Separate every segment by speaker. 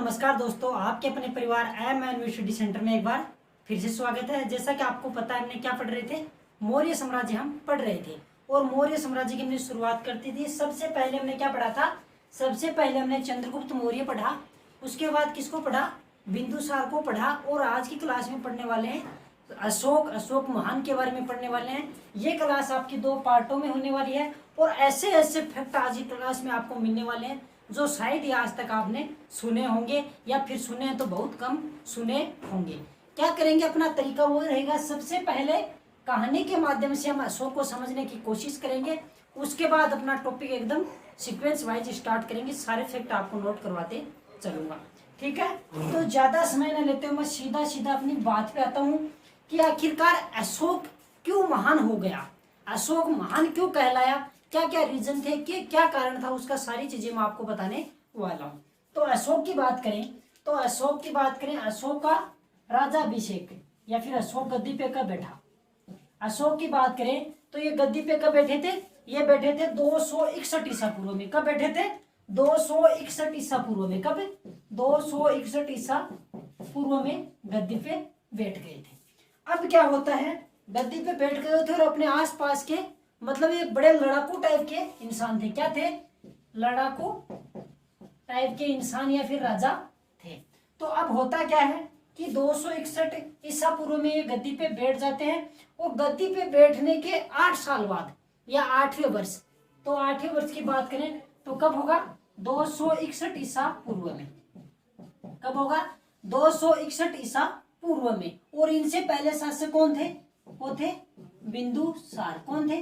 Speaker 1: नमस्कार दोस्तों, आपके अपने परिवार एम एन स्टडी सेंटर में एक बार फिर से स्वागत है। जैसा कि आपको पता है, हमने क्या पढ़ रहे थे, मौर्य साम्राज्य हम पढ़ रहे थे। और मौर्य साम्राज्य की हमने शुरुआत करती थी। सबसे पहले हमने क्या पढ़ा था? सबसे पहले हमने चंद्रगुप्त मौर्य पढ़ा। उसके बाद किसको पढ़ा? बिंदुसार को पढ़ा। और आज की क्लास में पढ़ने वाले हैं अशोक महान के बारे में पढ़ने वाले हैं। ये क्लास आपकी 2 पार्टों में होने वाली है। और ऐसे ऐसे फैक्ट आज की क्लास में आपको मिलने वाले हैं जो शायद ही आज तक आपने सुने होंगे, या फिर सुने हैं तो बहुत कम सुने होंगे। क्या करेंगे? अपना तरीका वो रहेगा, सबसे पहले कहानी के माध्यम से हम अशोक को समझने की कोशिश करेंगे। उसके बाद अपना टॉपिक एकदम सीक्वेंस वाइज स्टार्ट करेंगे। सारे फैक्ट आपको नोट करवाते चलूंगा, ठीक है? तो ज्यादा समय न लेते हुए मैं सीधा सीधा अपनी बात पे आता हूँ कि आखिरकार अशोक क्यों महान हो गया, अशोक महान क्यों कहलाया, क्या क्या रीजन थे, कि क्या कारण था उसका, सारी चीजें मैं आपको बताने वाला हूँ। तो अशोक की बात करें, अशोक का राजाभिषेक या फिर अशोक गद्दी पे कब बैठा। अशोक की बात करें तो ये गद्दी पे कब बैठे थे? ये बैठे थे 261 ईसा पूर्व में। कब बैठे थे? 261 ईसा पूर्व में। कब? 261 ईसा पूर्व में गद्दी पे बैठ गए थे। अब क्या होता है, गद्दी पे बैठ गए थे और अपने आसपास के मतलब ये बड़े लड़ाकू टाइप के इंसान थे। क्या थे? लड़ाकू टाइप के इंसान या फिर राजा थे। तो अब होता क्या है कि 261 ईसा पूर्व में ये गद्दी पे बैठ जाते हैं। और गद्दी पे बैठने के 8 साल बाद या 8वें वर्ष, तो 8वें वर्ष की बात करें तो कब होगा? 261 ईसा पूर्व में। कब होगा? 261 ईसा पूर्व में। और इनसे पहले शासक कौन थे? वो थे बिंदुसार। कौन थे?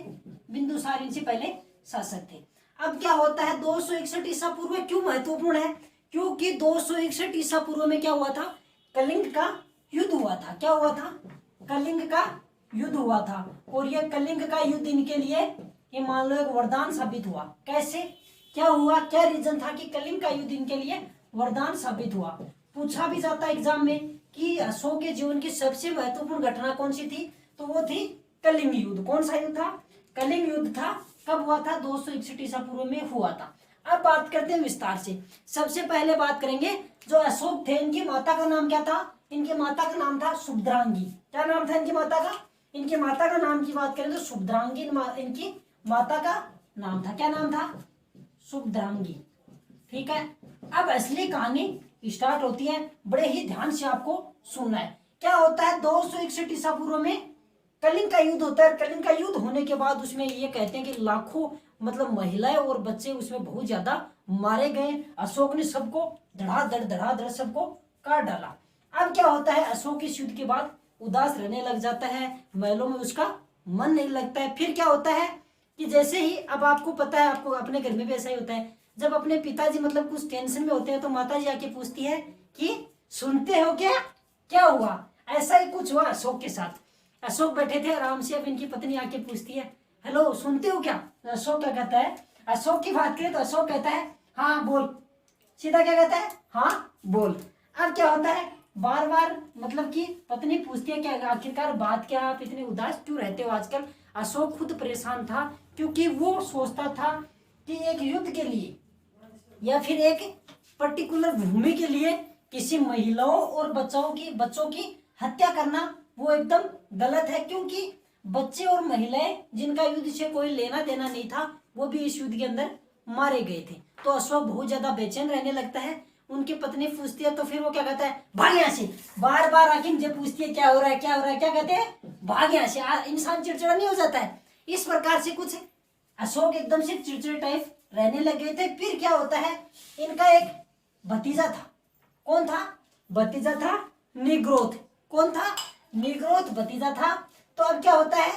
Speaker 1: बिंदुसार इनसे पहले शासक थे। अब क्या होता है, 261 ईसा पूर्व क्यों महत्वपूर्ण है? क्योंकि 261 ईसा पूर्व में क्या हुआ था? कलिंग का युद्ध हुआ था। क्या हुआ था? कलिंग का युद्ध हुआ था। और ये कलिंग का युद्ध इनके लिए ये मान लो एक वरदान साबित हुआ। कैसे? क्या हुआ? क्या रीजन था कि कलिंग का युद्ध इनके लिए वरदान साबित हुआ? पूछा भी जाता है एग्जाम में कि अशोक के जीवन की सबसे महत्वपूर्ण घटना कौन सी थी, तो वो थी कलिंग युद्ध। कौन सा युद्ध था? कलिंग युद्ध था। कब हुआ था? 261 ईसा पूर्व में हुआ था। अब बात करते हैं विस्तार से। सबसे पहले बात करेंगे जो अशोक थे, इनकी माता का नाम क्या था? इनकी माता का नाम था शुभद्रांगी। क्या नाम था इनकी माता का? इनकी माता का नाम की बात करें तो शुभद्रांगी इनकी माता का नाम था। क्या नाम था? शुभद्रांगी। ठीक है। अब असली कहानी स्टार्ट होती है। बड़े ही ध्यान से आपको सुनना है। क्या होता है, 261 ईसा पूर्व में कलिंग का युद्ध होता है। कलिंग का युद्ध होने के बाद उसमें ये कहते हैं कि लाखों मतलब महिलाएं और बच्चे उसमें बहुत ज्यादा मारे गए। अशोक ने सबको धड़ाधड़ सबको काट डाला। अब क्या होता है, अशोक इस युद्ध के बाद उदास रहने लग जाता है, महलों में उसका मन नहीं लगता है। फिर क्या होता है कि जैसे ही, अब आपको पता है, आपको अपने घर में भी ऐसा ही होता है, जब अपने पिताजी मतलब कुछ टेंशन में होते हैं तो माता जी आके पूछती है कि सुनते हो क्या, क्या हुआ? ऐसा ही कुछ हुआ अशोक के साथ। अशोक बैठे थे आराम से, अब इनकी पत्नी आके पूछती है, हेलो सुनते हो क्या? तो अशोक क्या कहता है? अशोक की बात करें तो अशोक कहता है हाँ बोल। सीधा क्या कहता है? हाँ बोल। अब क्या होता है, बार बार मतलब कि पत्नी पूछती है क्या आखिरकार बात क्या, आप इतने उदास क्यों रहते हो आजकल? अशोक खुद परेशान था, क्योंकि वो सोचता था कि एक युद्ध के लिए या फिर एक पर्टिकुलर भूमि के लिए किसी महिलाओं और बच्चों की हत्या करना वो एकदम गलत है। क्योंकि बच्चे और महिलाएं जिनका युद्ध से कोई लेना देना नहीं था, वो भी इस युद्ध के अंदर मारे गए थे। तो अशोक बहुत ज्यादा बेचैन रहने लगता है। उनकी पत्नी पूछती है तो फिर वो क्या कहता है, भाग यहाँ से। बार बार आखिर जब पूछती है क्या हो रहा है क्या हो रहा है, क्या कहते हैं, भाग यहाँ से। इंसान चिड़चिड़ा नहीं हो जाता है? इस प्रकार से कुछ अशोक एकदम से चिड़चिड़े टाइप रहने लगे थे। फिर क्या होता है, इनका एक भतीजा था। कौन था? भतीजा था निग्रोध। कौन था? निग्रोध भतीजा था। तो अब क्या होता है,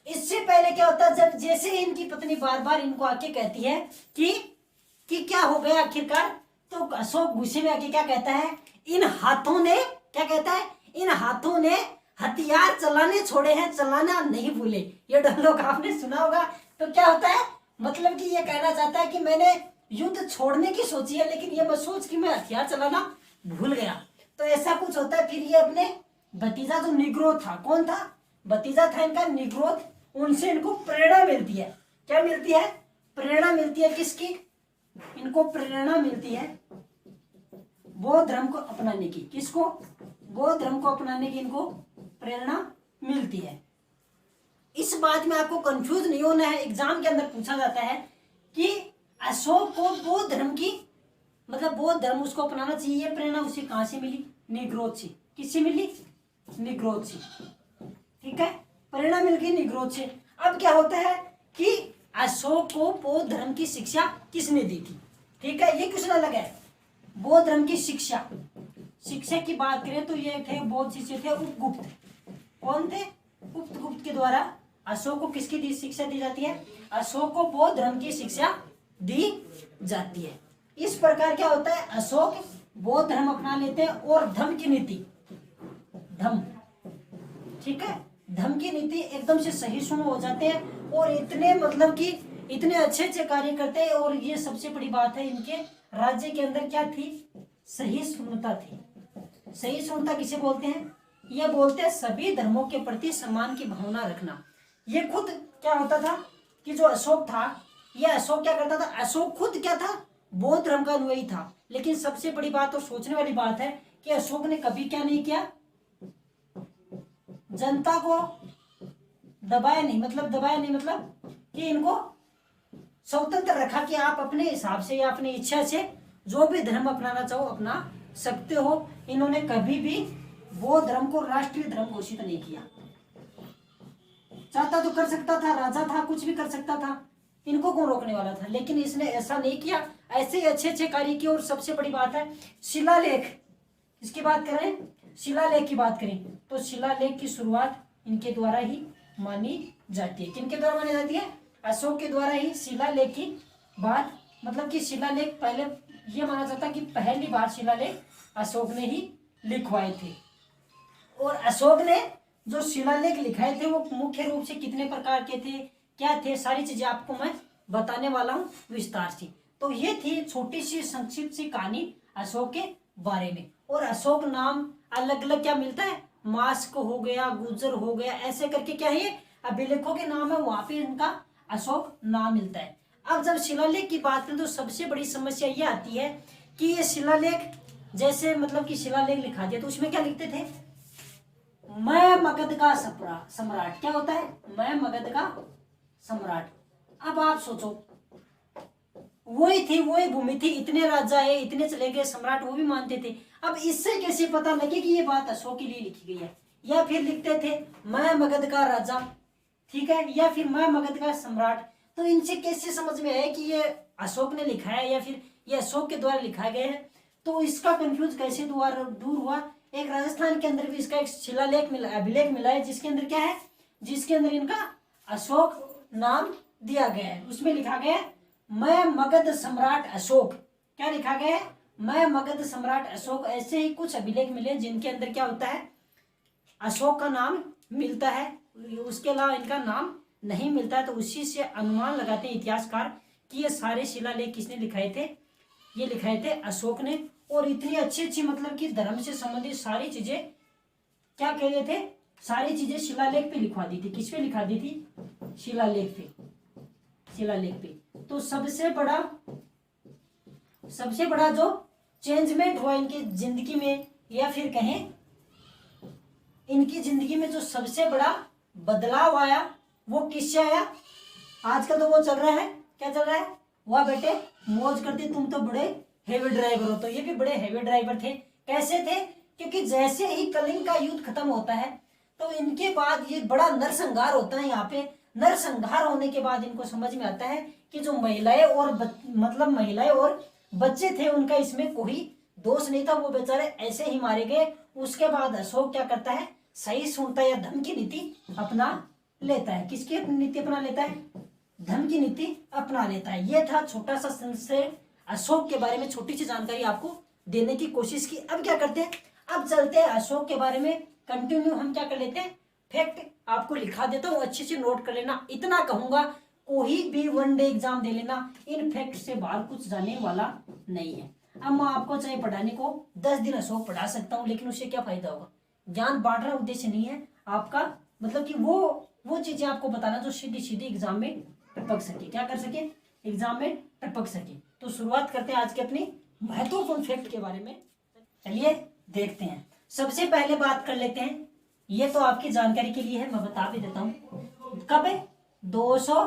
Speaker 1: इससे पहले क्या होता है, जब जैसे इनकी पत्नी बार बार इनको आके कहती है कि क्या हो गया आखिरकार, तो अशोक गुस्से में आके क्या कहता है, इन हाथों ने, क्या कहता है, इन हाथों ने हथियार चलाने छोड़े हैं, चलाना नहीं भूले। ये डायलॉग आपने सुना होगा। तो क्या होता है, मतलब कि ये कहना चाहता है कि मैंने युद्ध छोड़ने की सोची है, लेकिन ये मत सोच कि मैं हथियार चलाना भूल गया। तो ऐसा कुछ होता है। फिर ये अपने भतीजा जो निग्रोध था, कौन था? भतीजा था इनका निग्रोध। उनसे इनको प्रेरणा मिलती है। क्या मिलती है? प्रेरणा मिलती है। किसकी? इनको प्रेरणा मिलती है बौद्ध धर्म को अपनाने की, किसको? बौद्ध धर्म को अपनाने की इनको प्रेरणा मिलती है। इस बात में आपको कंफ्यूज नहीं होना है, एग्जाम के अंदर पूछा जाता है कि अशोक को बौद्ध धर्म की मतलब बौद्ध धर्म उसको अपनाना चाहिए, ये प्रेरणा उसे कहां से मिली? निग्रोध से। किससे मिली? निग्रोध से। ठीक है, प्रेरणा मिल गई निग्रोध से। अब क्या होता है कि अशोक को बौद्ध धर्म की शिक्षा किसने दी थी? ठीक है, ये क्वेश्चन अलग है। बौद्ध धर्म की शिक्षा की बात करें तो ये थे बौद्ध शिष्य थे उपगुप्त। कौन थे? उपगुप्त के द्वारा अशोक को किसकी शिक्षा दी जाती है? अशोक को बौद्ध धर्म की शिक्षा दी जाती है। इस प्रकार क्या होता है, अशोक बौद्ध धर्म अपना लेते हैं और धम्म की नीति, धम्म, ठीक है, धम्म की नीति एकदम से सही शुरू हो जाते हैं और इतने मतलब कि इतने अच्छे अच्छे कार्य करते हैं। और ये सबसे बड़ी बात है, इनके राज्य के अंदर क्या थी? सहिष्णुता थी। सहिष्णुता किसे बोलते हैं? ये बोलते हैं सभी धर्मों के प्रति सम्मान की भावना रखना। ये खुद क्या होता था कि जो अशोक था, ये अशोक क्या करता था? अशोक खुद क्या था? बौद्ध धर्म का अनुयायी था। लेकिन सबसे बड़ी बात और सोचने वाली बात है कि अशोक ने कभी क्या नहीं किया? जनता को दबाया नहीं, मतलब कि इनको स्वतंत्र रखा कि आप अपने हिसाब से या अपनी इच्छा से जो भी धर्म अपनाना चाहो अपना सकते हो। इन्होंने कभी भी बौद्ध धर्म को राष्ट्रीय धर्म घोषित नहीं किया। चाहता तो कर सकता था, राजा था, कुछ भी कर सकता था, इनको कौन रोकने वाला था? लेकिन इसने ऐसा नहीं किया, ऐसे ही अच्छे अच्छे कार्य किए। और सबसे बड़ी बात है शिलालेख, इसकी बात करें, शिलालेख की बात करें तो शिलालेख की शुरुआत इनके द्वारा ही मानी जाती है। किनके द्वारा मानी जाती है? अशोक के द्वारा ही शिलालेख की बात, मतलब कि शिलालेख पहले ये माना जाता कि पहली बार शिलालेख अशोक ने ही लिखवाए थे। और अशोक ने जो शिलालेख लिखाए थे वो मुख्य रूप से कितने प्रकार के थे, क्या थे, सारी चीजें आपको मैं बताने वाला हूँ विस्तार से। तो ये थी छोटी सी संक्षिप्त सी कहानी अशोक के बारे में। और अशोक नाम अलग अलग क्या मिलता है? मास्क हो गया, गुजर हो गया, ऐसे करके क्या है अभिलेखों के नाम है, वहां पे इनका अशोक नाम मिलता है। अब जब शिलालेख की बात करें तो सबसे बड़ी समस्या ये आती है कि ये शिलालेख जैसे मतलब कि शिलालेख लिखा दिया तो उसमें क्या लिखते थे? मैं मगध का सम्राट। क्या होता है? मैं मगध का सम्राट। अब आप सोचो, वही भूमि थी, इतने राजा है, इतने चले गए सम्राट, वो भी मानते थे। अब इससे कैसे पता लगे कि ये बात अशोक के लिए लिखी गई है? या फिर लिखते थे मैं मगध का राजा, ठीक है, या फिर मैं मगध का सम्राट। तो इनसे कैसे समझ में आया कि ये अशोक ने लिखा है या फिर ये अशोक के द्वारा लिखा गया है? तो इसका कंफ्यूज कैसे दूर हुआ? एक राजस्थान के अंदर भी इसका एक शिलालेख मिला, अभिलेख मिला है, जिसके अंदर क्या है? जिसके अंदर इनका अशोक नाम दिया गया है। उसमें लिखा गया है मैं मगध सम्राट अशोक। क्या लिखा गया है? मैं मगध सम्राट अशोक। ऐसे ही कुछ अभिलेख मिले जिनके अंदर क्या होता है? अशोक का नाम मिलता है, उसके अलावा इनका नाम नहीं मिलता है। तो उसी से अनुमान लगाते हैं इतिहासकार कि ये सारे शिलालेख किसने लिखाए थे? ये लिखाए थे अशोक ने। और इतनी अच्छी अच्छी मतलब कि धर्म से संबंधित सारी चीजें क्या कह रहे थे? सारी चीजें शिलालेख पे लिखवा दी थी। किस पे लिखा दी थी? शिलालेख पे। तो सबसे बड़ा जो चेंजमेंट हुआ इनकी जिंदगी में, या फिर कहें इनकी जिंदगी में जो सबसे बड़ा बदलाव आया वो किससे आया? आजकल तो वो चल रहा है, क्या चल रहा है? वाह बेटे मौज करते, तुम तो बड़े हेवी ड्राइवर हो। तो ये भी बड़े हेवी ड्राइवर थे। कैसे थे? क्योंकि जैसे ही कलिंग का युद्ध खत्म होता है तो इनके बाद ये बड़ा नरसंहार होता है। यहाँ पे नरसंहार होने के बाद इनको समझ में आता है कि जो महिलाएं और बच्चे थे उनका इसमें कोई दोष नहीं था, वो बेचारे ऐसे ही मारे गए। उसके बाद अशोक क्या करता है? सहिष्णुता या धम्म की नीति अपना लेता है। किसकी नीति अपना लेता है? धम्म की नीति अपना लेता है। यह था छोटा सा संक्षेप अशोक के बारे में, छोटी सी जानकारी आपको देने की कोशिश की। अब क्या करते हैं? अब चलते हैं अशोक के बारे में कंटिन्यू। हम क्या कर लेते हैं? फैक्ट आपको लिखा देता हूँ, अच्छे से नोट कर लेना। इतना कहूंगा, कोई भी वन डे एग्जाम दे लेना, इन फैक्ट से बाहर कुछ जाने वाला नहीं है। अब मैं आपको चाहे पढ़ाने को 10 दिन अशोक पढ़ा सकता हूँ, लेकिन उससे क्या फायदा होगा? ज्ञान बांटना उद्देश्य नहीं है आपका, मतलब कि वो चीजें आपको बताना जो सीधी एग्जाम में टपक सके। क्या कर सके? एग्जाम में टपक सके। तो शुरुआत करते हैं आज के अपनी महत्वपूर्ण फैक्ट के बारे में। चलिए देखते हैं। सबसे पहले बात कर लेते हैं, ये तो आपकी जानकारी के लिए है, मैं बता भी देता हूँ। कब 200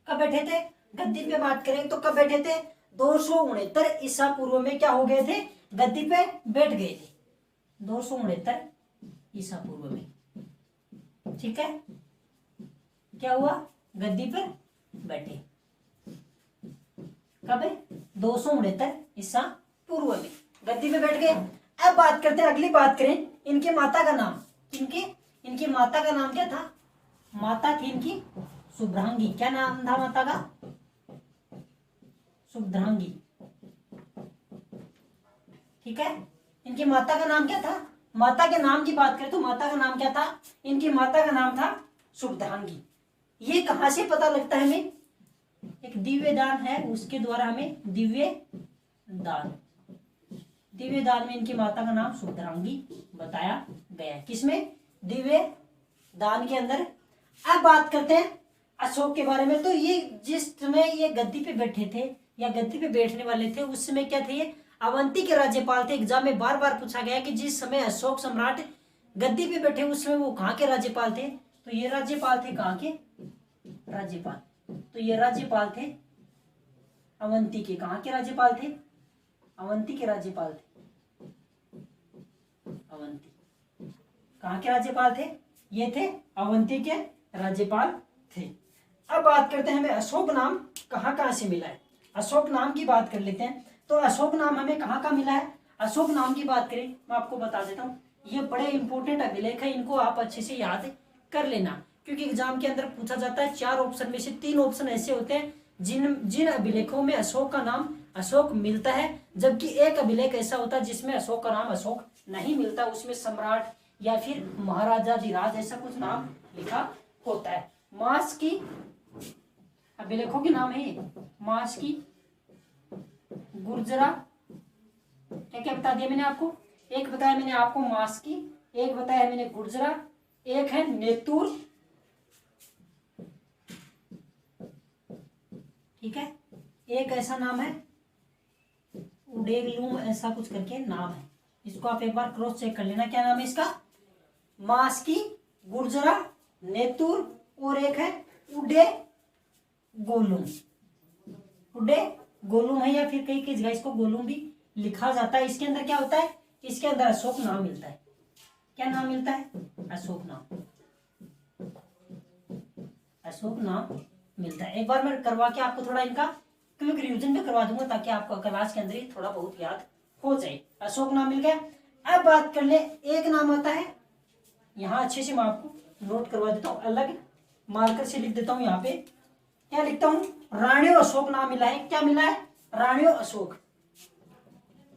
Speaker 1: कब बैठे थे, गद्दी पे बात करें तो कब बैठे थे, 269 ईसा पूर्व में क्या हो गए थे, गद्दी पे बैठ गए थे, 269 ईसा पूर्व में। ठीक है, क्या हुआ, गद्दी पर बैठे कब 269 ईसा पूर्व में गद्दी पे बैठ गए। अब बात करते हैं, अगली बात करें, इनके माता का नाम, इनकी माता का नाम क्या था, माता थी इनकी शुभ्रांगी। क्या नाम था माता का, शुभ्रांगी। ठीक है, इनकी माता का नाम क्या था, माता के नाम की बात करें तो माता का नाम क्या था, इनकी माता का नाम था शुभ्रांगी। ये कहां से पता लगता है हमें, एक दिव्य दान है उसके द्वारा हमें दिव्य दान में इनकी माता का नाम शुभ्रांगी बताया गया। किसमें, दिव्य दान के अंदर। अब बात करते हैं अशोक के बारे में। तो ये जिस समय ये गद्दी पे बैठे थे या गद्दी पे बैठने वाले थे, उस समय क्या थे, अवंती के राज्यपाल थे। एग्जाम में बार बार पूछा गया कि जिस समय अशोक सम्राट गद्दी पे बैठे उस समय वो कहाँ के राज्यपाल थे, तो ये राज्यपाल थे, कहाँ के राज्यपाल, तो ये राज्यपाल थे अवंती के। कहाँ के राज्यपाल थे, अवंती के राज्यपाल थे। अवंती कहाँ के राज्यपाल थे, ये थे अवंती के राज्यपाल थे। अब बात करते हैं हमें अशोक नाम कहाँ से मिला है। अशोक नाम की बात कर लेते हैं। तो अशोक नाम हमें कहाँ का मिला है, अशोक नाम की बात करें मैं आपको बता देता हूँ। ये बड़े इंपॉर्टेंट अभिलेख है, इनको आप अच्छे से याद कर लेना, क्योंकि एग्जाम के अंदर पूछा जाता है। 4 ऑप्शन में से 3 ऑप्शन ऐसे होते हैं जिन अभिलेखों में अशोक का नाम अशोक मिलता है, जबकि एक अभिलेख ऐसा होता है जिसमें अशोक का नाम अशोक नहीं मिलता, उसमें सम्राट या फिर महाराजाधिराज ऐसा कुछ नाम लिखा होता है। मास की अभिलेखों के नाम है, मास की, गुर्जरा, क्या क्या बता दिया मैंने आपको, एक बताया मैंने आपको मास की, एक बताया मैंने गुर्जरा, एक है नेतुर। ठीक है, एक ऐसा नाम है उडेगलूम, ऐसा कुछ करके नाम है, इसको आप एक बार क्रॉस चेक कर लेना। क्या नाम है इसका, मास्की, गुर्जरा, नेतुर, और एक है उडे गोलुम। उडे गोलुम है, या फिर कई कई जगह इसको गोलुम भी लिखा जाता है। इसके अंदर क्या होता है, इसके अंदर अशोक नाम मिलता है। क्या नाम मिलता है, अशोक नाम, अशोक नाम मिलता है। एक बार मैं करवा के आपको थोड़ा इनका क्विक रिवीजन भी करवा दूंगा, ताकि आपको क्लास के अंदर ही थोड़ा बहुत याद हो जाए। अशोक नाम मिल गया। अब बात कर ले, एक नाम आता है, यहाँ अच्छे से मैं आपको नोट करवा देता हूँ, अलग मार्कर से लिख देता हूँ। यहाँ पे क्या लिखता हूँ, राणियों अशोक नाम मिला है। क्या मिला है, राणियों अशोक,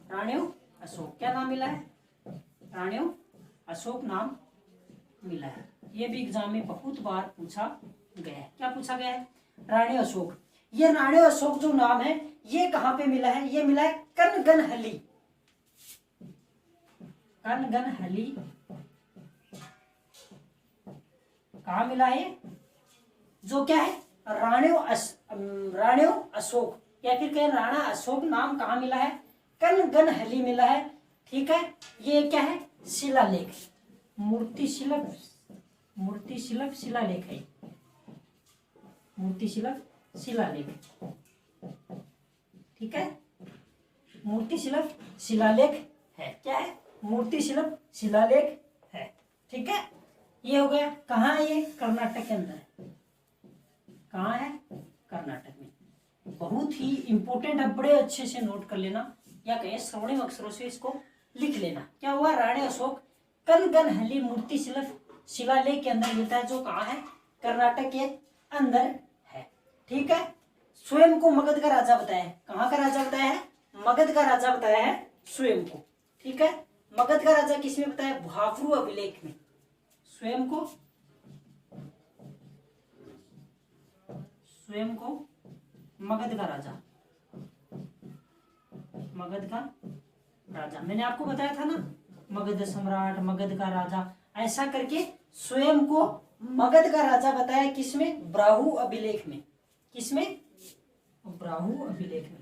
Speaker 1: राणियों अशोक। क्या नाम मिला है, राणियों अशोक नाम मिला है। ये भी एग्जाम में बहुत बार पूछा गया है। क्या पूछा गया है, राणी अशोक। ये राणी अशोक जो नाम है ये कहाँ पे मिला है, ये मिला है कनगनहली, कनगनहली कहाँ मिला है, जो क्या है, राणियों अशोक, या फिर कहें राणा अशोक नाम कहाँ मिला है, कनगनहली मिला है। ठीक है, ये क्या है, शिलालेख, मूर्तिशिल्प शिलालेख है, मूर्तिशिल्प शिलालेख। ठीक है, मूर्तिशिल्प शिलालेख है। क्या है, मूर्तिशिल्प शिलालेख है। ठीक है, ये हो गया। कहाँ है ये, कर्नाटक के अंदर है। कहाँ है, कर्नाटक में। बहुत ही इंपॉर्टेंट है, बड़े अच्छे से नोट कर लेना, या कहें स्वर्णिम अक्षरों से इसको लिख लेना। क्या हुआ, राणी अशोक कनगनहली मूर्तिशिल्प शिलालेख के अंदर मिलता है, जो कहाँ है, कर्नाटक के अंदर है। ठीक है, स्वयं को मगध का राजा बताया है। कहाँ का राजा बताया है, मगध का राजा बताया है स्वयं को। ठीक है, मगध का राजा किसमें बताया, भाफरू अभिलेख में। स्वयं को मगध का राजा, मगध का राजा मैंने आपको बताया था ना, मगध सम्राट, मगध का राजा, ऐसा करके स्वयं को मगध का राजा बताया। किसमें, ब्राहु अभिलेख में। किसमें, ब्राहु अभिलेख में,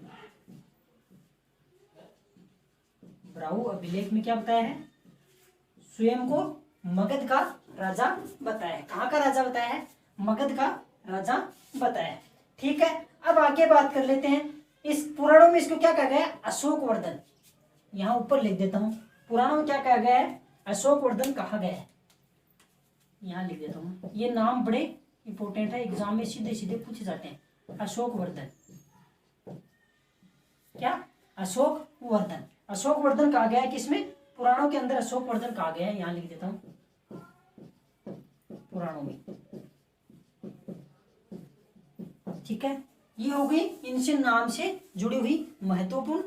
Speaker 1: ब्राहु अभिलेख में क्या बताया है, स्वयं को मगध का राजा बताया है। कहाँ का राजा बताया है, मगध का राजा बताया है। ठीक है, अब आगे बात कर लेते हैं। इस पुराणों में इसको क्या कहा गया है, अशोक वर्धन। यहाँ ऊपर लिख देता हूं, पुराणों में क्या कहा गया है, अशोक वर्धन कहा गया है। यहाँ लिख देता हूँ, ये नाम बड़े इंपॉर्टेंट है, एग्जाम में सीधे सीधे पूछे जाते हैं। अशोक वर्धन, क्या, अशोक वर्धन। अशोक वर्धन कहा गया है किसमें, पुराणों के अंदर अशोक वर्धन कहा गया है। यहाँ लिख देता हूँ, पुराणों में। ठीक है, ये हो गई इनसे नाम से जुड़ी हुई महत्वपूर्ण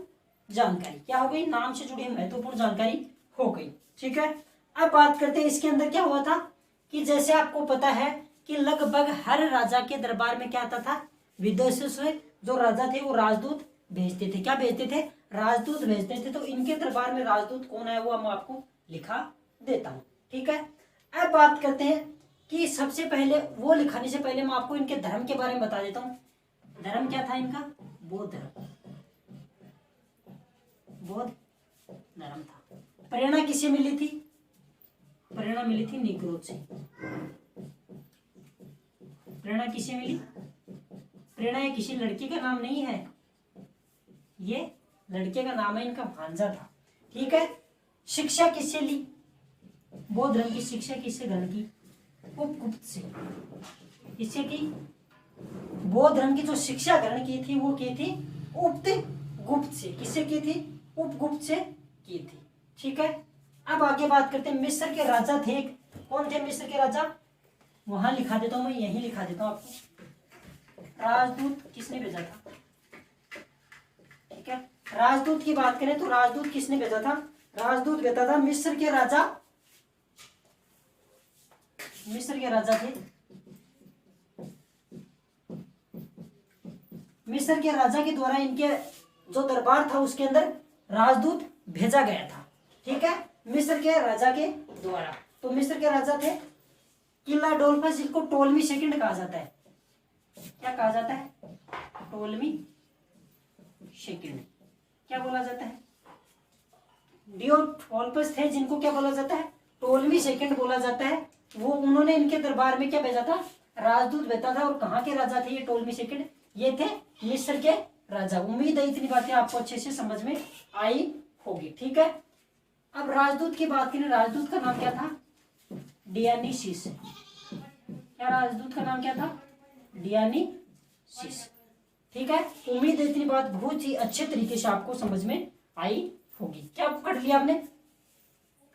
Speaker 1: जानकारी। क्या हो गई, नाम से जुड़ी हुई महत्वपूर्ण जानकारी हो गई। ठीक है, अब बात करते हैं इसके अंदर क्या हुआ था कि जैसे आपको पता है कि लगभग हर राजा के दरबार में क्या आता था, विदेशों से जो राजा थे वो राजदूत भेजते थे। क्या भेजते थे, राजदूत भेजते थे। तो इनके दरबार में राजदूत कौन है वो हम आपको लिखा देता हूँ। ठीक है, अब बात करते हैं कि सबसे पहले वो लिखाने से पहले मैं आपको इनके धर्म के बारे में बता देता हूँ। धर्म क्या था इनका, बौद्ध धर्म, बौद्ध धर्म था। प्रेरणा किससे मिली थी, प्रेरणा मिली थी निग्रोध से। प्रेरणा किससे मिली, प्रेरणा ये किसी लड़की का नाम नहीं है, ये लड़के का नाम है, इनका भांजा था। ठीक है, शिक्षा किससे ली, बौद्ध धर्म की शिक्षा किससे ग्रहण की, उपगुप्त से। किससे की, बौद्ध धर्म की जो शिक्षा ग्रहण की थी वो की थी उपगुप्त से। किससे की थी, उपगुप्त से की थी। ठीक है, अब आगे बात करते हैं। मिस्र के राजा थे, कौन थे मिस्र के राजा, वहां लिखा देता हूं, मैं यही लिखा देता हूं आपको। राजदूत किसने भेजा था, ठीक है, राजदूत की बात करें तो राजदूत किसने भेजा था, राजदूत भेजा था मिस्र के राजा, मिस्र के राजा थे, मिस्र के राजा के द्वारा इनके जो दरबार था उसके अंदर राजदूत भेजा गया था। ठीक है, मिस्र के राजा के द्वारा। तो मिस्र के राजा थे किला डोल्फस, जिसको टोलमी सेकंड कहा जाता है। क्या कहा जाता है, टोलमी सेकंड। क्या बोला जाता है, डियोडोल्फस थे जिनको क्या बोला जाता है, टोलमी सेकंड बोला जाता है। वो उन्होंने इनके दरबार में क्या भेजा था, राजदूत भेजा था। और कहाँ के राजा थे ये टोलमी सेकंड, ये थे मिस्र के राजा। उम्मीद है इतनी बातें आपको अच्छे से समझ में आई होगी। ठीक है, अब राजदूत की बात करें, राजदूत का नाम क्या था, डियानीसिस। क्या राजदूत का नाम क्या था, डियानीसिस। ठीक है, उम्मीद है इतनी बात बहुत ही अच्छे तरीके से आपको समझ में आई होगी। क्या पकड़ लिया आपने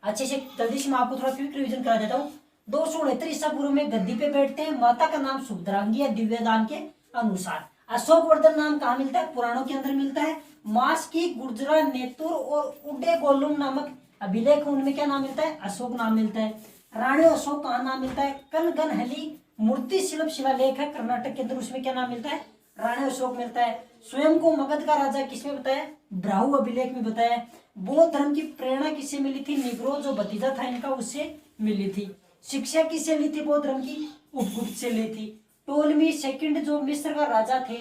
Speaker 1: अच्छे से। जल्दी से मैं आपको थोड़ा क्विक रिवीजन करा देता हूँ। 269 ईसा पूर्व में गद्दी पे बैठते हैं, माता का नाम सुभद्रांगी या दिव्यदान के अनुसार। अशोक वर्धन नाम कहाँ मिलता है, पुराणों के अंदर मिलता है। मास की गुर्जरा नेतुर और उडे गोलुम नामक अभिलेख, उनमें क्या नाम मिलता है, अशोक नाम मिलता है। राणे अशोक कहाँ नाम मिलता है, कनगनहली मूर्ति शिल्प शिलालेख है कर्नाटक के अंदर, उसमें क्या नाम मिलता है, राणे अशोक मिलता है। स्वयं को मगध का राजा किसमें बताया, ब्राहु अभिलेख में बताया। बौद्ध धर्म की प्रेरणा किससे मिली थी, निग्रो जो भतीजा था इनका उससे मिली थी। शिक्षा किससे ली थी बौद्ध धर्म की, उपगुप्त से ली थी। टोलमी सेकंड जो मिस्र का राजा थे,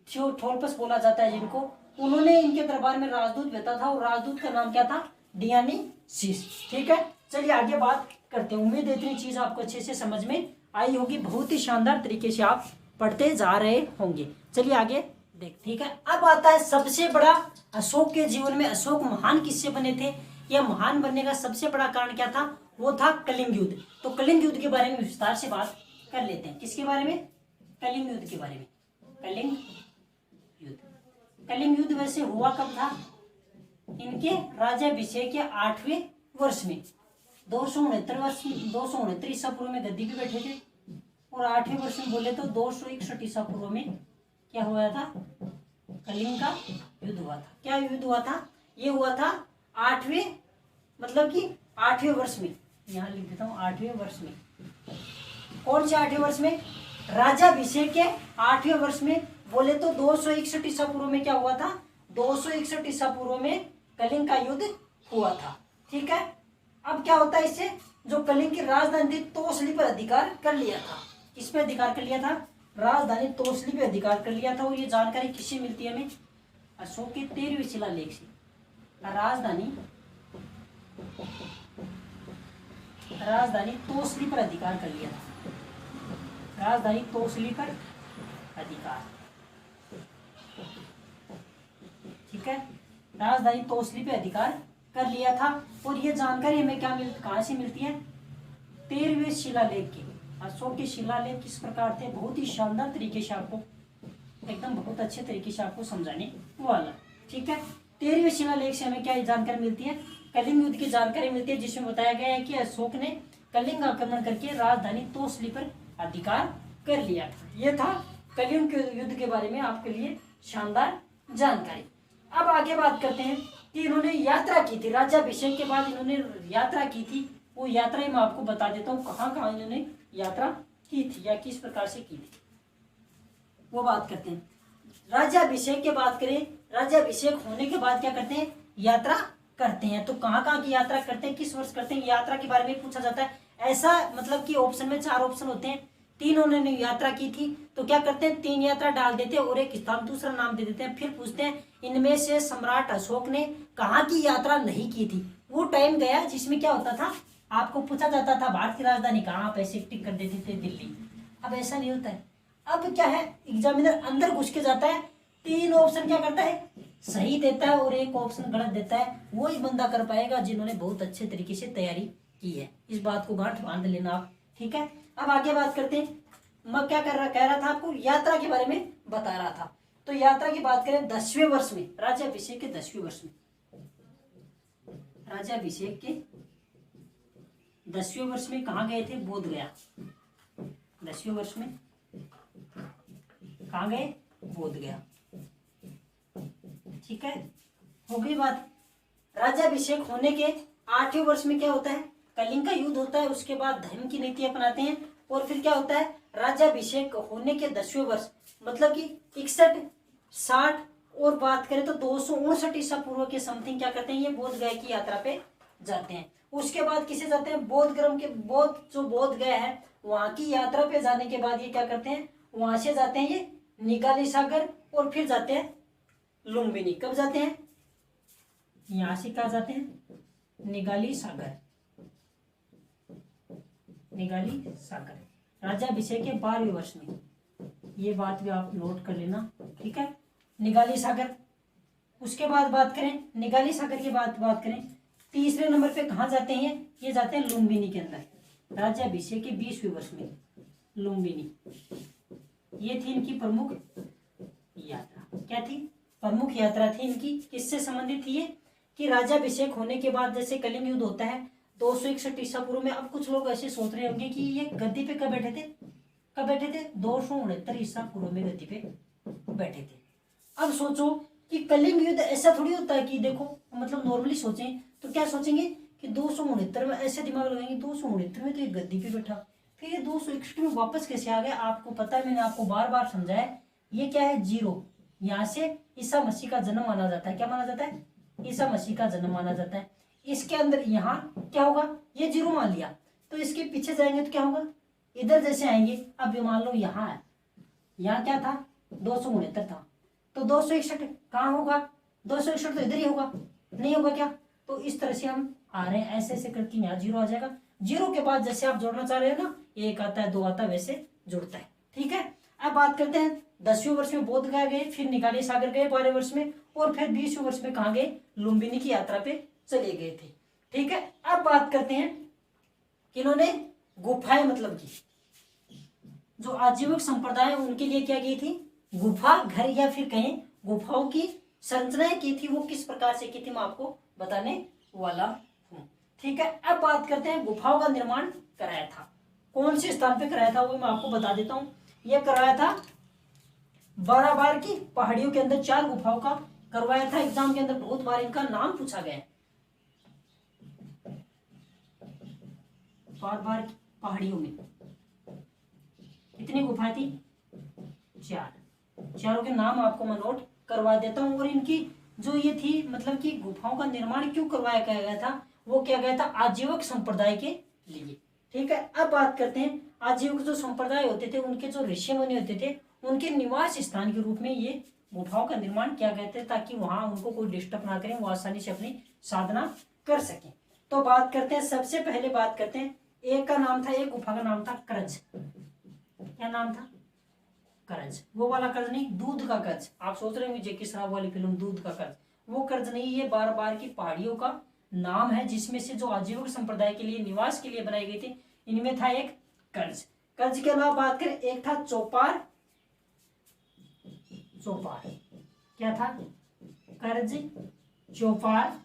Speaker 1: थियोडोल्फस बोला जाता है जिनको, उन्होंने इनके दरबार में राजदूत भेजा था और राजदूत का नाम क्या था, डियानीसिस। ठीक है, चलिए आगे बात करते हैं। उम्मीद है इतनी चीज आपको अच्छे से समझ में आई होगी, बहुत ही शानदार तरीके से आप पढ़ते जा रहे होंगे। चलिए आगे देख। ठीक है, अब आता है सबसे बड़ा अशोक के जीवन में अशोक महान किससे बने थे, यह महान बनने का सबसे बड़ा कारण क्या था, वो था कलिंग युद्ध। तो कलिंग युद्ध के बारे में विस्तार से बात कर लेते हैं। किसके बारे में, कलिंग युद्ध के बारे में। कलिंग युद्ध, कलिंग युद्ध वैसे हुआ कब था, इनके राज्याभिषेक के 8वें वर्ष में। 269 ईसा पूर्व में गद्दी पे बैठे थे और 8वें वर्ष में बोले तो 261 ईसा पूर्व में क्या हुआ था, कलिंग का युद्ध हुआ था। क्या युद्ध हुआ था, ये हुआ था 8वें, मतलब कि 8वें वर्ष में। यहाँ लिख देता हूँ 8वें वर्ष में। कौन से 8वें वर्ष में, राज्याभिषेक के 8वें वर्ष में। बोले तो 261 ईसा पूर्व में क्या हुआ था, 261 ईसा पूर्व में कलिंग का युद्ध हुआ था। ठीक है, अब क्या होता है इससे, जो कलिंग की राजधानी थी तोसली पर अधिकार कर लिया था। किस पे अधिकार कर लिया था, राजधानी तोसली पे अधिकार कर लिया था। और ये जानकारी किससे मिलती है हमें, अशोक के 13वें शिलालेख से। राजधानी राजधानी तोसली पर अधिकार कर लिया था। राजधानी तोसली पर अधिकार, ठीक है, राजधानी तोसली पे अधिकार कर लिया था। और ये जानकारी हमें कहाँ से मिलती है? 13वें शिलालेख की। अशोक के शिलालेख किस प्रकार थे? बहुत ही शानदार तरीके से आपको, एकदम बहुत अच्छे तरीके से आपको समझाने वाला, ठीक है। 13वें शिलालेख से हमें क्या जानकारी मिलती है? कलिंग युद्ध की जानकारी मिलती है, जिसमें बताया गया है कि अशोक ने कलिंग आक्रमण करके राजधानी तोसली पर अधिकार कर लिया था। यह था कलिंग युद्ध के बारे में आपके लिए शानदार जानकारी। अब आगे बात करते हैं कि इन्होंने यात्रा की थी, राज्याभिषेक के बाद इन्होंने यात्रा की थी। वो यात्रा मैं आपको बता देता हूँ कहाँ कहाँ इन्होंने यात्रा की थी या किस प्रकार से की थी, वो बात करते हैं। राज्याभिषेक की बात करें, राज्याभिषेक होने के बाद क्या करते हैं? यात्रा करते हैं। तो कहाँ कहाँ की यात्रा करते हैं, किस वर्ष करते हैं, यात्रा के बारे में पूछा जाता है। ऐसा मतलब कि ऑप्शन में 4 ऑप्शन होते हैं, 3 उन्होंने यात्रा की थी, तो क्या करते हैं? 3 यात्रा डाल देते हैं और एक स्थान दूसरा नाम दे देते हैं। फिर पूछते हैं इनमें से सम्राट अशोक ने कहाँ की यात्रा नहीं की थी। वो टाइम गया जिसमें क्या होता था, आपको पूछा जाता था भारत की राजधानी कहाँ, आप ऐसे टिक कर देते थे दिल्ली। अब ऐसा नहीं होता है। अब क्या है, एग्जामिनर अंदर घुस के जाता है, 3 ऑप्शन क्या करता है? सही देता है और एक ऑप्शन गलत देता है। वही बंदा कर पाएगा जिन्होंने बहुत अच्छे तरीके से तैयारी की है। इस बात को गांठ बांध लेना आप, ठीक है। अब आगे बात करते हैं। मैं क्या कह रहा था आपको, यात्रा के बारे में बता रहा था। तो यात्रा की बात करें 10वें वर्ष में, राज्याभिषेक के 10वें वर्ष में, राज्याभिषेक के 10वें वर्ष में कहाँ गए थे? बोध गया। 10वें वर्ष में कहाँ गए? बोध गया, ठीक है, हो गई बात। राज्याभिषेक होने के 8वें वर्ष में क्या होता है? कलिंग का युद्ध होता है। उसके बाद धर्म की नीति अपनाते हैं और फिर क्या होता है? राज्याभिषेक होने के 10वें वर्ष मतलब कि 61, 60 और बात करें तो 259 ईसा पूर्व के समथिंग क्या करते हैं? ये बोध गया की यात्रा पे जाते हैं। उसके बाद किसे जाते हैं? बोध गया है वहां की यात्रा पे जाने के बाद ये क्या करते हैं? वहां से जाते हैं ये निगाली सागर और फिर जाते हैं लुम्बिनी। कब जाते हैं? यहां से कहा जाते हैं? निगाली सागर, निगाली सागर राज्याभिषेक के 12वें वर्ष में। ये बात भी आप नोट कर लेना, ठीक है, निगाली सागर। उसके बाद बात करें निगाली सागर की बात करें, तीसरे नंबर पे कहाँ जाते हैं? ये जाते हैं लुम्बिनी के अंदर, राज्याभिषेक के 20वें वर्ष में लुम्बिनी। ये थी इनकी प्रमुख यात्रा। क्या थी? प्रमुख यात्रा थी इनकी। किससे संबंधित थी ये? कि राज्याभिषेक होने के बाद जैसे कलिंग युद्ध होता है 261 ईसा पूर्व में। अब कुछ लोग ऐसे सोच रहे होंगे कि ये गद्दी पे कब बैठे थे? कब बैठे थे? 269 ईसा पूर्व में गद्दी पे बैठे थे। अब सोचो कि कलिंग युद्ध ऐसा थोड़ी होता है कि देखो, मतलब नॉर्मली सोचें तो क्या सोचेंगे कि 269 में, ऐसे दिमाग लगाएंगे 269 में तो ये गद्दी पे बैठा, फिर ये 261 में वापस कैसे आ गया? आपको पता है, मैंने आपको बार बार समझाया, ये क्या है? 0। यहाँ से ईसा मसीह का जन्म माना जाता है। क्या माना जाता है? ईसा मसीह का जन्म माना जाता है। इसके अंदर यहाँ क्या होगा? ये 0 मान लिया, तो इसके पीछे जाएंगे तो क्या होगा? इधर जैसे आएंगे, अब ये मान लो यहाँ है, यहाँ क्या था? 269 था, तो 261 कहाँ होगा? 261 तो इधर ही होगा, नहीं होगा क्या? तो इस तरह से हम आ रहे हैं, ऐसे ऐसे करके यहाँ 0 आ जाएगा। 0 के बाद जैसे आप जोड़ना चाह रहे हैं ना, 1 आता है, 2 आता है, वैसे जुड़ता है, ठीक है। अब बात करते हैं 10वें वर्ष में बोध गया गए, फिर निगाली सागर गए 12वें वर्ष में, और फिर 20वें वर्ष में कहाँ गए? लुम्बिनी की यात्रा पे चले गए थे, ठीक है। अब बात करते हैं कि इन्होंने गुफाएं मतलब की जो आजीविक संप्रदाय उनके लिए क्या की थी? गुफा घर या फिर कहें गुफाओं की संरचनाएं की थी। वो किस प्रकार से की थी मैं आपको बताने वाला हूँ, ठीक है। अब बात करते हैं गुफाओं का निर्माण कराया था, कौन से स्थान पे कराया था वो मैं आपको बता देता हूँ। यह कराया था बाराबार की पहाड़ियों के अंदर 4 गुफाओं का करवाया था। एग्जाम के अंदर बहुत बार इनका नाम पूछा गया है। बार की पहाड़ियों में कितनी गुफाएं थी? 4। चारों के नाम आपको मैं नोट करवा देता हूँ। और इनकी जो ये थी मतलब कि गुफाओं का निर्माण क्यों करवाया गया था? वो क्या गया था? आजीविक संप्रदाय के लिए, ठीक है। अब बात करते हैं आजीविक जो संप्रदाय होते थे, उनके जो ऋषि मुनि होते थे, उनके निवास स्थान के रूप में ये गुफाओं का निर्माण किया गया था, ताकि वहां उनको कोई डिस्टर्ब ना करें, वो आसानी से अपनी साधना कर सकें। तो बात करते हैं, सबसे पहले बात करते हैं, एक का नाम था, एक गुफा का नाम था करज। क्या नाम था? कर्ज। वो वाला कर्ज नहीं, दूध का कर्ज। आप सोच रहे होंगे जैकी श्रॉफ वाली फिल्म दूध का कर्ज, वो कर्ज नहीं, ये बार बार की पहाड़ियों का नाम है जिसमें से जो आजीविका संप्रदाय के लिए, निवास के लिए बनाई गई थी, इनमें था एक कर्ज। कर्ज के अलावा बात करें, एक था चौपार। चौपार क्या था? कर्ज, चौपार।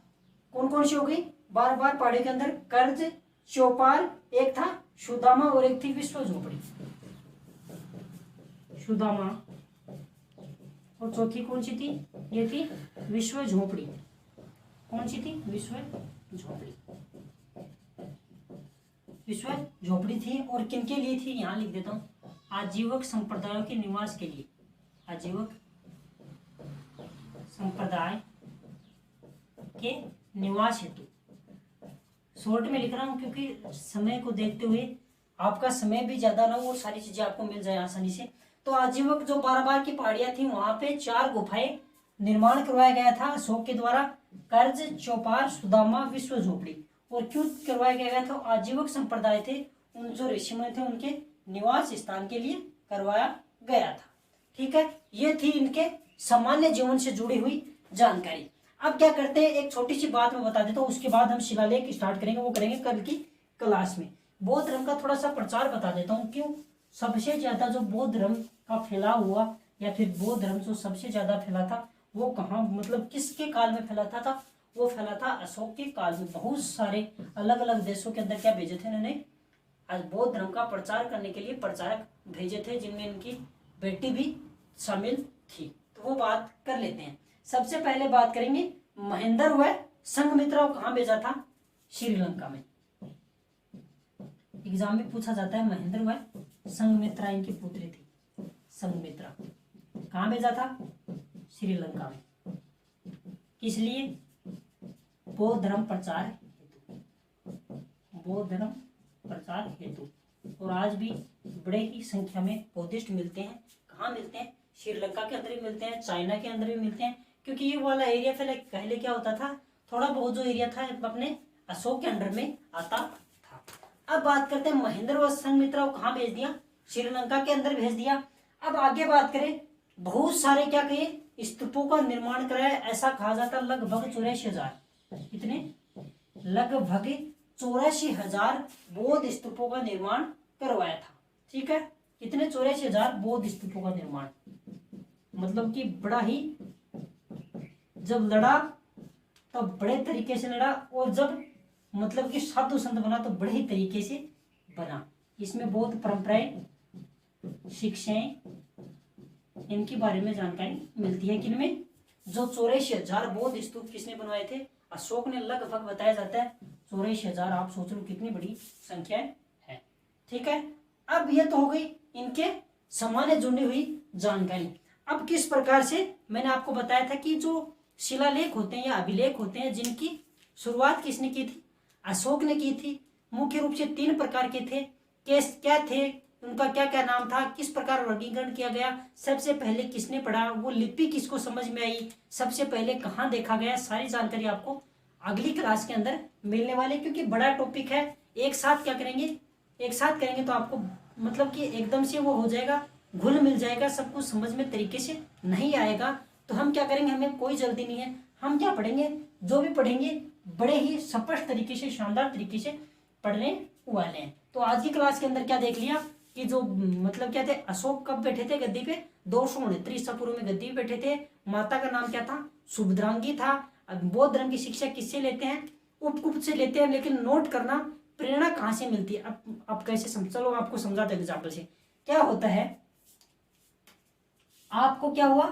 Speaker 1: कौन कौन सी हो गई? बार बार पहाड़ियों के अंदर कर्ज, चौपार, एक था सुदामा और एक थी विश्व झोपड़ी। सुदामा और चौथी कौन सी थी? ये थी विश्व झोपड़ी। कौन सी थी? विश्व झोपड़ी। विश्व झोपड़ी थी और किनके लिए थी? यहां लिख देता हूं, आजीवक संप्रदायों के निवास के लिए। आजीवक संप्रदाय के निवास हेतु। शॉर्ट में लिख रहा हूं क्योंकि समय को देखते हुए आपका समय भी ज्यादा ना हो और सारी चीजें आपको मिल जाए आसानी से। तो आजीवक जो बार की पहाड़ियां थी, वहां पे 4 गुफाएं निर्माण करवाया गया था अशोक के द्वारा। कर्ज, चौपार, सुदामा, विश्व झोपड़ी। और क्यों करवाया गया था? आजीवक संप्रदाय थे, उन जो ऋषि मुनि थे, उनके निवास स्थान के लिए करवाया गया था। ठीक है, ये थी इनके सामान्य जीवन से जुड़ी हुई जानकारी। अब क्या करते हैं, एक छोटी सी बात मैं बता देता हूँ, उसके बाद हम शिलालेख स्टार्ट करेंगे, वो करेंगे कल की क्लास में। बौद्ध धर्म का थोड़ा सा प्रचार बता देता हूँ। क्यों? सबसे ज्यादा जो बौद्ध धर्म का फैलाव हुआ, या फिर बौद्ध धर्म जो सबसे ज्यादा फैला था, वो कहाँ, मतलब किसके काल में फैलाता था? वो फैला था अशोक के काल में। बहुत सारे अलग अलग देशों के अंदर क्या भेजे थे इन्होंने? आज बौद्ध धर्म का प्रचार करने के लिए प्रचारक भेजे थे, जिनमें इनकी बेटी भी शामिल थी। तो वो बात कर लेते हैं। सबसे पहले बात करेंगे, महेंद्र व संघमित्रा को कहाँ भेजा था? श्रीलंका में। एग्जाम में पूछा जाता है, महेंद्र व संघमित्रा इनकी पुत्री थी। संघमित्रा कहाँ भेजा था? श्रीलंका में। किस लिए? बौद्ध धर्म प्रचार हेतु। बौद्ध धर्म प्रचार हेतु। और आज भी बड़े ही संख्या में बौद्धिस्ट मिलते हैं। कहाँ मिलते हैं? श्रीलंका के अंदर भी मिलते हैं, चाइना के अंदर भी मिलते हैं, क्योंकि ये वाला एरिया पहले क्या होता था, थोड़ा बहुत जो एरिया था अपने अशोक के अंडर में आता था। अब बात करते हैं, महेंद्र व संघमित्रा को कहाँ भेज दिया? श्रीलंका के अंदर भेज दिया। अब आगे बात करें, बहुत सारे क्या कहिए स्तूपों का निर्माण कराया। ऐसा कहा जाता है लगभग 84,000। कितने? लगभग 84,000 बौद्ध स्तूपों का निर्माण करवाया था। ठीक है, कितने? 84,000 बौद्ध स्तूपों का निर्माण। मतलब कि बड़ा ही, जब लड़ा तब बड़े तरीके से लड़ा, और जब मतलब कि साधु संत बना तो बड़े ही तरीके से बना। इसमें बौद्ध परंपराएं, शिक्षाएं, इनके बारे में जानकारी मिलती है। किनमें? जो 84,000 बौद्ध स्तूप किसने बनवाए थे? अशोक ने। लगभग बताया जाता है 84,000। आप सोच लो कितनी बड़ी संख्या है। ठीक है, अब ये तो हो गई इनके सामान्य जुड़ी हुई जानकारी। अब किस प्रकार से, मैंने आपको बताया था कि जो शिलालेख होते हैं या अभिलेख होते हैं, जिनकी शुरुआत किसने की थी? अशोक ने की थी। मुख्य रूप से 3 प्रकार के थे। क्या थे? उनका क्या क्या नाम था? किस प्रकार वर्गीकरण किया गया? सबसे पहले किसने पढ़ा? वो लिपि किसको समझ में आई? सबसे पहले कहाँ देखा गया? सारी जानकारी आपको अगली क्लास के अंदर मिलने वाली, क्योंकि बड़ा टॉपिक है। एक साथ क्या करेंगे? एक साथ करेंगे तो आपको मतलब कि एकदम से वो हो जाएगा, घुल मिल जाएगा, सब कुछ समझ में तरीके से नहीं आएगा। तो हम क्या करेंगे, हमें कोई जल्दी नहीं है। हम क्या पढ़ेंगे? जो भी पढ़ेंगे बड़े ही स्पष्ट तरीके से, शानदार तरीके से पढ़ने वाले हैं। तो आज की क्लास के अंदर क्या देख लिया कि जो मतलब क्या थे, अशोक कब बैठे थे गद्दी पे? 269 ईसा पूर्व में गद्दी पे बैठे थे। माता का नाम क्या था? सुभद्रांगी था। अब बौद्ध धर्म की शिक्षा किससे लेते हैं? उपकुप्त से लेते हैं। लेकिन नोट करना, प्रेरणा कहाँ से मिलती है? अब कैसे समझ, चलो आपको समझाते एग्जाम्पल से। क्या होता है, आपको क्या हुआ,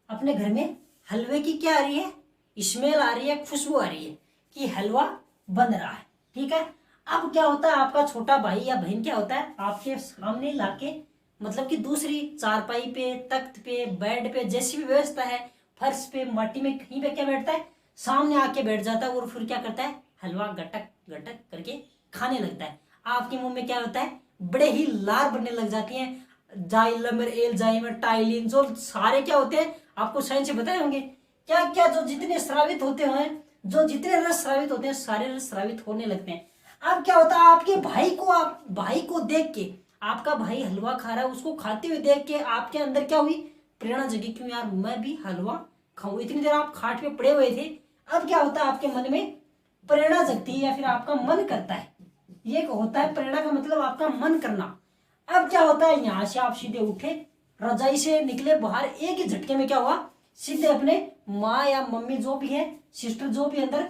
Speaker 1: अपने घर में हलवे की क्या आ रही है? स्मेल आ रही है, खुशबू आ रही है कि हलवा बन रहा है। ठीक है, अब क्या होता है, आपका छोटा भाई या बहन क्या होता है, आपके सामने लाके मतलब कि दूसरी चारपाई पे, तख्त पे, बेड पे, जैसी भी व्यवस्था है, फर्श पे, माटी में, कहीं पे क्या बैठता है, सामने आके बैठ जाता है और फिर क्या करता है, हलवा गटक गटक करके खाने लगता है। आपके मुंह में क्या होता है, बड़े ही लार बनने लग जाती हैं। जाइलम, एल्जाइमर, टाइलिन, जो सारे क्या होते हैं आपको साइंस से बताए होंगे, क्या क्या जो जितने स्रावित होते हैं जो जितने रस स्रावित होते हैं सारे रस स्रावित होने लगते हैं। अब क्या होता है, आपके भाई को देख के, आपका भाई हलवा खा रहा है, उसको खाते हुए देख के आपके अंदर क्या हुई, प्रेरणा जगी, क्यों यार मैं भी हलवा खाऊं। इतनी देर आप खाट पे पड़े हुए थे, अब क्या होता है, आपके मन में प्रेरणा जगती है या फिर आपका मन करता है। ये होता है प्रेरणा का मतलब आपका मन करना। अब क्या होता है, यहां से आप सीधे उठे, रजाई से निकले बाहर, एक ही झटके में क्या हुआ, सीधे अपने माँ या मम्मी जो भी है, सिस्टर जो भी अंदर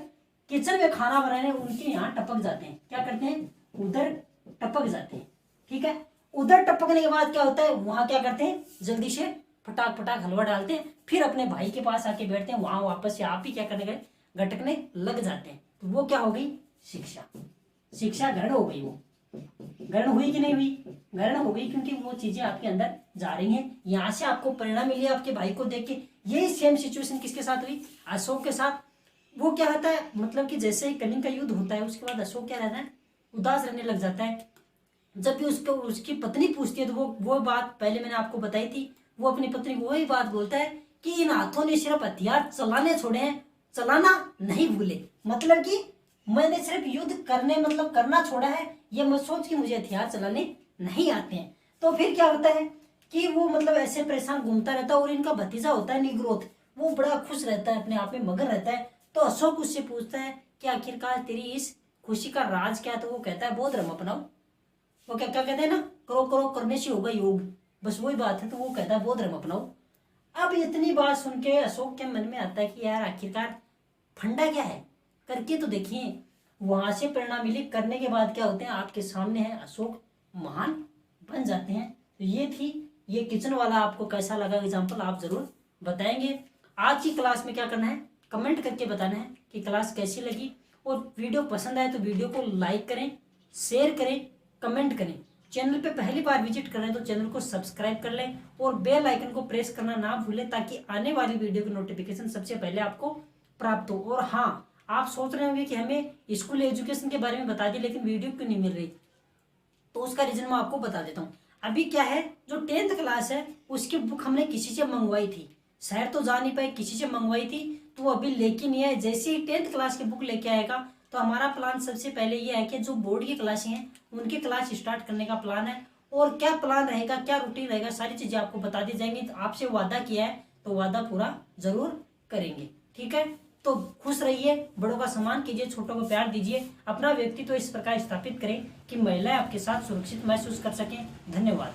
Speaker 1: किचन में खाना बना रहे हैं, उनके यहाँ टपक जाते हैं। क्या करते हैं, उधर टपक जाते हैं। ठीक है, उधर टपकने के बाद क्या होता है, वहां क्या करते हैं, जल्दी से फटाक फटाक हलवा डालते हैं, फिर अपने भाई के पास आके बैठते हैं, वहां वापस से आप ही क्या करने गए, गटकने लग जाते हैं। तो वो क्या हो गई, शिक्षा। शिक्षा ग्रहण हो गई। वो ग्रहण हुई कि नहीं हुई, ग्रहण हो गई, क्योंकि वो चीजें आपके अंदर जा रही हैं। यहाँ से आपको प्रेरणा मिली आपके भाई को देख के। यही सेम सिचुएशन किसके साथ हुई, अशोक के साथ। वो क्या होता है, मतलब कि जैसे ही कलिंग का युद्ध होता है, उसके बाद अशोक क्या रहता है, उदास रहने लग जाता है। जब भी उसको उसकी पत्नी पूछती है, तो वो बात पहले मैंने आपको बताई थी, वो अपनी पत्नी को वही बात बोलता है कि इन हाथों ने सिर्फ हथियार चलाने छोड़े हैं, चलाना नहीं भूले। मतलब कि मैंने सिर्फ युद्ध करने मतलब करना छोड़ा है, ये मत सोच कि मुझे हथियार चलाने नहीं आते हैं। तो फिर क्या होता है कि वो मतलब ऐसे परेशान घूमता रहता है। और इनका भतीजा होता है निग्रोथ, वो बड़ा खुश रहता है, अपने आप में मगन रहता है। तो अशोक उससे पूछता है कि आखिरकार तेरी इस खुशी का राज क्या है। तो वो कहता है बौद्ध धर्म अपनाओ। वो क्या क्या कहते हैं ना, करो करो करने से होगा योग, बस वही बात है। तो वो कहता है बौद्ध धर्म अपनाओ। अब इतनी बात सुन के अशोक के मन में आता है कि यार आखिरकार फंडा क्या है, करके तो देखिए। वहां से प्रेरणा मिली, करने के बाद क्या होते हैं, आपके सामने है अशोक महान बन जाते हैं। तो ये थी, ये किचन वाला आपको कैसा लगा एग्जाम्पल, आप जरूर बताएंगे। आज की क्लास में क्या करना है, कमेंट करके बताना है कि क्लास कैसी लगी। और वीडियो पसंद आए तो वीडियो को लाइक करें, शेयर करें, कमेंट करें। चैनल पे पहली बार विजिट कर रहे हैं तो चैनल को सब्सक्राइब कर लें और बेल आइकन को प्रेस करना ना भूलें, ताकि आने वाली वीडियो की नोटिफिकेशन सबसे पहले आपको प्राप्त हो। और हाँ, आप सोच रहे होंगे कि हमें स्कूल एजुकेशन के बारे में बता दिए लेकिन वीडियो क्यों नहीं मिल रही, तो उसका रीजन मैं आपको बता देता हूँ। अभी क्या है, जो 10th क्लास है उसकी बुक हमने किसी से मंगवाई थी, शहर तो जा नहीं पाए, किसी से मंगवाई थी, तो वो अभी लेके नहीं है। जैसे ही 10th क्लास की बुक लेके आएगा तो हमारा प्लान सबसे पहले ये है कि जो बोर्ड की क्लासें हैं उनकी क्लास स्टार्ट करने का प्लान है। और क्या प्लान रहेगा, क्या रूटीन रहेगा, सारी चीज़ें आपको बता दी जाएंगी। तो आपसे वादा किया है तो वादा पूरा जरूर करेंगे। ठीक है, तो खुश रहिए, बड़ों का सम्मान कीजिए, छोटों को प्यार दीजिए, अपना व्यक्तित्व इस प्रकार स्थापित करें कि महिलाएं आपके साथ सुरक्षित महसूस कर सकें। धन्यवाद।